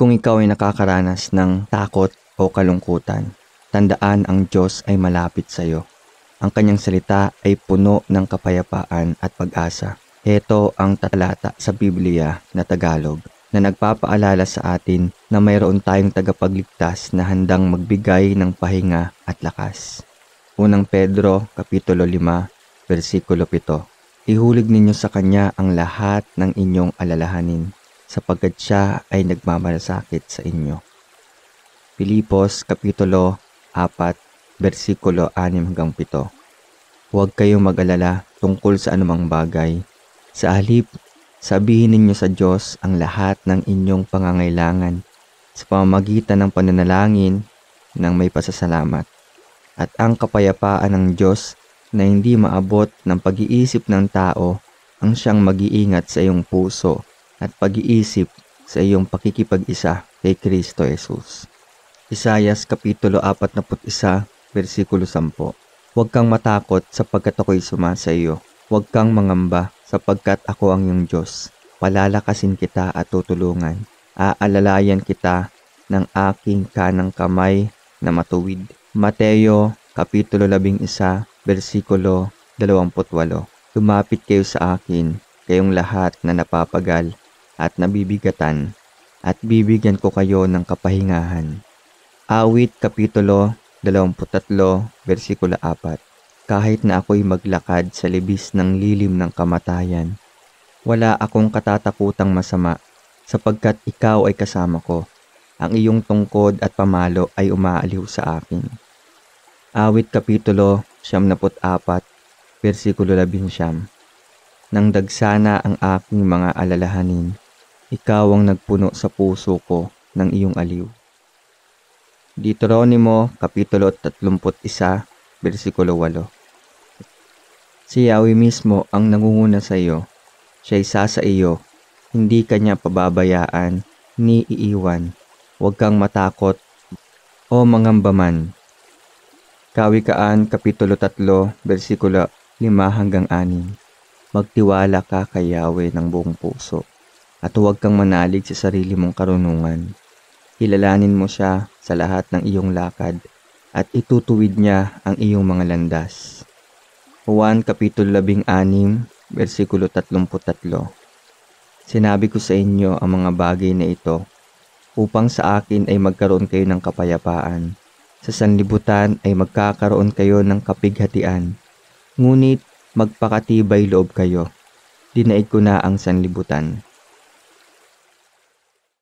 Kung ikaw ay nakakaranas ng takot o kalungkutan, tandaan ang Diyos ay malapit sa iyo. Ang kanyang salita ay puno ng kapayapaan at pag-asa. Ito ang talata sa Biblia na Tagalog na nagpapaalala sa atin na mayroon tayong tagapagligtas na handang magbigay ng pahinga at lakas. Unang Pedro, Kapitulo 5, versikulo 7. Ihulig ninyo sa Kanya ang lahat ng inyong alalahanin, sapagkat Siya ay nagmamalasakit sa inyo. Pilipos, Kapitulo 4, versikulo 6-7. Huwag kayong mag-alala tungkol sa anumang bagay. Sa halip, sabihin ninyo sa Diyos ang lahat ng inyong pangangailangan sa pamamagitan ng pananalangin ng may pasasalamat. At ang kapayapaan ng Diyos na hindi maabot ng pag-iisip ng tao ang siyang mag-iingat sa iyong puso at pag-iisip sa iyong pakikipag-isa kay Kristo Jesus. Isayas Kapitulo 41, versikulo 10. Huwag kang matakot sapagkat ako'y sumasa iyo. Huwag kang mangamba sapagkat ako ang iyong Diyos. Palalakasin kita at tutulungan. Aalalayan kita ng aking kanang kamay na matuwid. Mateo Kapitulo 11, versikulo 28. Lumapit kayo sa akin, kayong lahat na napapagal at nabibigatan, at bibigyan ko kayo ng kapahingahan. Awit Kapitulo 23, versikulo 4. Kahit na ako'y maglakad sa libis ng lilim ng kamatayan, wala akong katatakutang masama, sapagkat ikaw ay kasama ko. Ang iyong tungkod at pamalo ay umaaliw sa akin. Awit Kapitulo 94, versikulo 11. Nang dagsana ang aking mga alalahanin, ikaw ang nagpuno sa puso ko ng iyong aliw. Deuteronomo Kapitulo 31, versikulo 8. Si Yahweh mismo ang nangunguna sa iyo. Siya isa sa iyo, hindi kanya pababayaan ni iiwan. Huwag kang matakot o mangamba man. Kawikaan Kapitulo 3, versikulo 5-6. Magtiwala ka kay Yahweh ng buong puso at huwag kang manalig sa sarili mong karunungan. Kilalanin mo siya sa lahat ng iyong lakad at itutuwid niya ang iyong mga landas. Juan Kapitulo 16, versikulo 33. Sinabi ko sa inyo ang mga bagay na ito upang sa akin ay magkaroon kayo ng kapayapaan. Sa sanlibutan ay magkakaroon kayo ng kapighatian. Ngunit magpakatibay loob kayo. Dinaig ko na ang sanlibutan.